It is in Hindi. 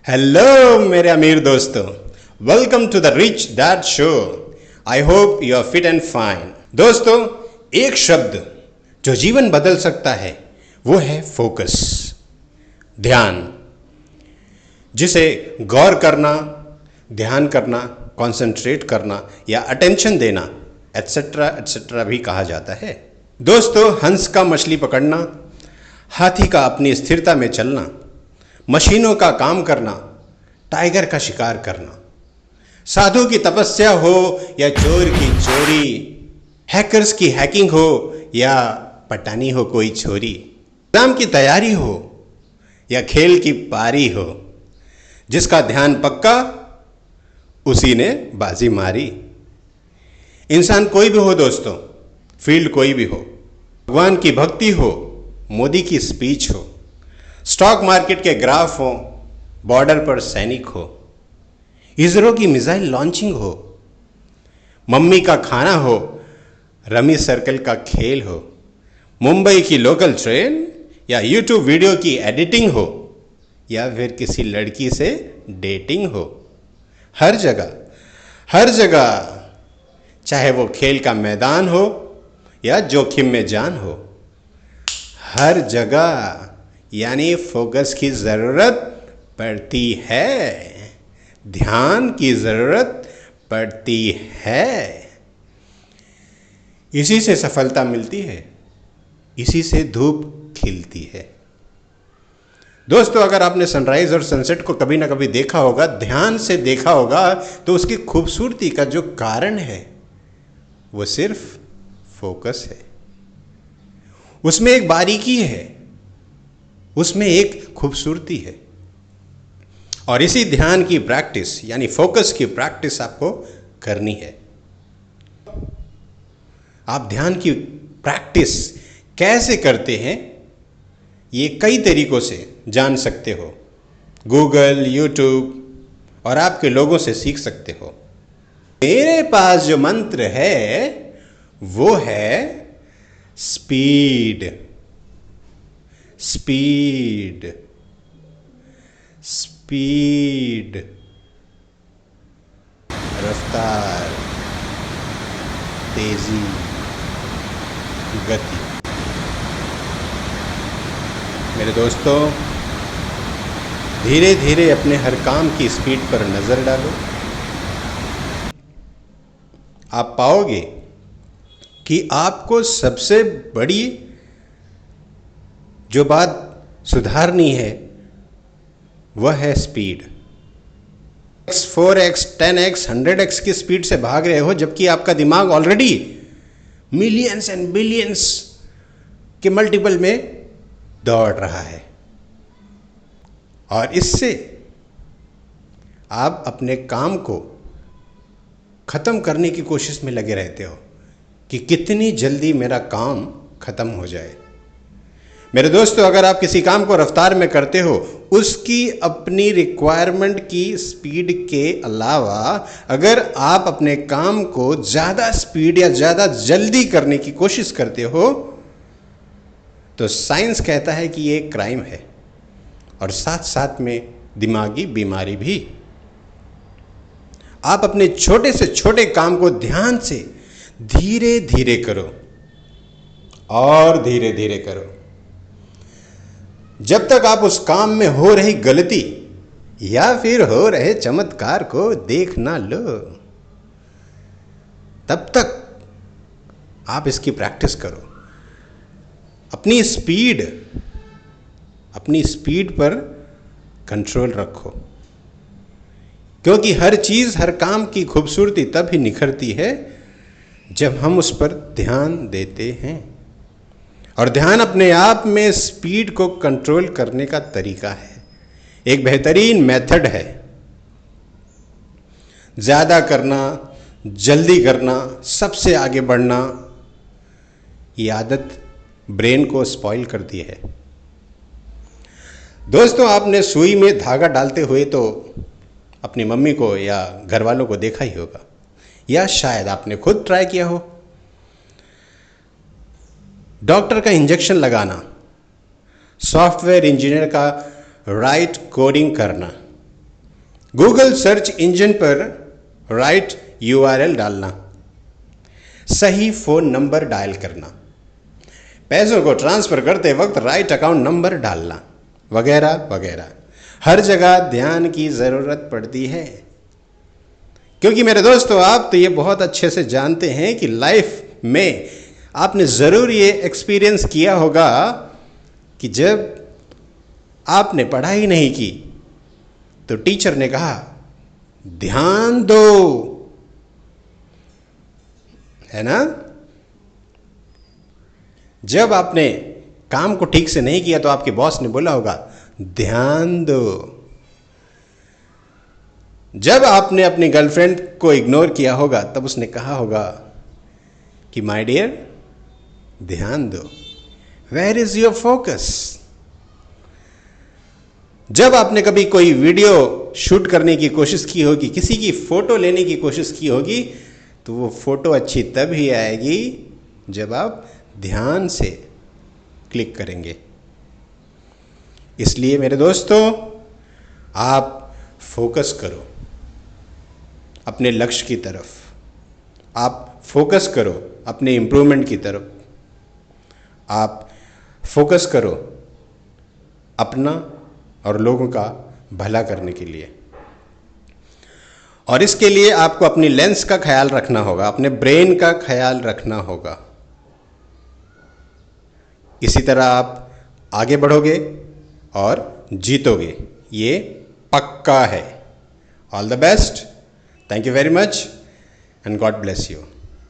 हेलो मेरे अमीर दोस्तों, welcome to the rich dad show. I hope you are fit and fine. दोस्तों, एक शब्द जो जीवन बदल सकता है वो है फोकस, ध्यान, जिसे गौर करना, ध्यान करना, कंसंट्रेट करना या अटेंशन देना एटसेट्रा एटसेट्रा भी कहा जाता है। दोस्तों, हंस का मछली पकड़ना, हाथी का अपनी स्थिरता में चलना, मशीनों का काम करना, टाइगर का शिकार करना, साधु की तपस्या हो या चोर की चोरी, हैकर्स की हैकिंग हो या पटानी हो कोई छोरी, एग्जाम की तैयारी हो या खेल की पारी हो, जिसका ध्यान पक्का उसी ने बाजी मारी। इंसान कोई भी हो दोस्तों, फील्ड कोई भी हो, भगवान की भक्ति हो, मोदी की स्पीच हो, स्टॉक मार्केट के ग्राफ हो, बॉर्डर पर सैनिक हो, इसरो की मिसाइल लॉन्चिंग हो, मम्मी का खाना हो, रमी सर्कल का खेल हो, मुंबई की लोकल ट्रेन या यूट्यूब वीडियो की एडिटिंग हो या फिर किसी लड़की से डेटिंग हो, हर जगह चाहे वो खेल का मैदान हो या जोखिम में जान हो, हर जगह यानी फोकस की जरूरत पड़ती है, ध्यान की जरूरत पड़ती है। इसी से सफलता मिलती है, इसी से धूप खिलती है। दोस्तों, अगर आपने सनराइज और सनसेट को कभी ना कभी देखा होगा, ध्यान से देखा होगा, तो उसकी खूबसूरती का जो कारण है वो सिर्फ फोकस है। उसमें एक बारीकी है, उसमें एक खूबसूरती है। और इसी ध्यान की प्रैक्टिस यानी फोकस की प्रैक्टिस आपको करनी है। आप ध्यान की प्रैक्टिस कैसे करते हैं ये कई तरीकों से जान सकते हो। गूगल, यूट्यूब और आपके लोगों से सीख सकते हो। मेरे पास जो मंत्र है वो है स्पीड, स्पीड, स्पीड, रफ्तार, तेजी, गति। मेरे दोस्तों, धीरे धीरे अपने हर काम की स्पीड पर नजर डालो। आप पाओगे कि आपको सबसे बड़ी जो बात सुधारनी है वह है स्पीड। 4x, 10x, 100x की स्पीड से भाग रहे हो, जबकि आपका दिमाग ऑलरेडी मिलियंस एंड बिलियंस के मल्टीपल में दौड़ रहा है। और इससे आप अपने काम को खत्म करने की कोशिश में लगे रहते हो कि कितनी जल्दी मेरा काम खत्म हो जाए। मेरे दोस्तों, अगर आप किसी काम को रफ्तार में करते हो, उसकी अपनी रिक्वायरमेंट की स्पीड के अलावा अगर आप अपने काम को ज़्यादा स्पीड या ज़्यादा जल्दी करने की कोशिश करते हो तो साइंस कहता है कि ये क्राइम है और साथ साथ में दिमागी बीमारी भी। आप अपने छोटे से छोटे काम को ध्यान से धीरे धीरे करो और धीरे धीरे करो। जब तक आप उस काम में हो रही गलती या फिर हो रहे चमत्कार को देख ना लो, तब तक आप इसकी प्रैक्टिस करो। अपनी स्पीड पर कंट्रोल रखो, क्योंकि हर चीज, हर काम की खूबसूरती तब ही निखरती है जब हम उस पर ध्यान देते हैं। और ध्यान अपने आप में स्पीड को कंट्रोल करने का तरीका है, एक बेहतरीन मेथड है। ज्यादा करना, जल्दी करना, सबसे आगे बढ़ना, ये आदत ब्रेन को स्पॉइल करती है। दोस्तों, आपने सुई में धागा डालते हुए तो अपनी मम्मी को या घर वालों को देखा ही होगा, या शायद आपने खुद ट्राई किया हो। डॉक्टर का इंजेक्शन लगाना, सॉफ्टवेयर इंजीनियर का राइट कोडिंग करना, गूगल सर्च इंजन पर राइट यूआरएल डालना, सही फोन नंबर डायल करना, पैसों को ट्रांसफर करते वक्त राइट अकाउंट नंबर डालना, वगैरह वगैरह। हर जगह ध्यान की जरूरत पड़ती है, क्योंकि मेरे दोस्तों आप तो ये बहुत अच्छे से जानते हैं कि लाइफ में आपने जरूर ये एक्सपीरियंस किया होगा कि जब आपने पढ़ाई नहीं की तो टीचर ने कहा ध्यान दो, है ना। जब आपने काम को ठीक से नहीं किया तो आपके बॉस ने बोला होगा ध्यान दो। जब आपने अपनी गर्लफ्रेंड को इग्नोर किया होगा तब उसने कहा होगा कि माय डियर ध्यान दो, वेयर इज योर फोकस। जब आपने कभी कोई वीडियो शूट करने की कोशिश की होगी, किसी की फोटो लेने की कोशिश की होगी, तो वो फोटो अच्छी तब ही आएगी जब आप ध्यान से क्लिक करेंगे। इसलिए मेरे दोस्तों आप फोकस करो अपने लक्ष्य की तरफ, आप फोकस करो अपने इंप्रूवमेंट की तरफ, आप फोकस करो अपना और लोगों का भला करने के लिए। और इसके लिए आपको अपनी लेंस का ख्याल रखना होगा, अपने ब्रेन का ख्याल रखना होगा। इसी तरह आप आगे बढ़ोगे और जीतोगे, ये पक्का है। All the best, thank you very much and God bless you.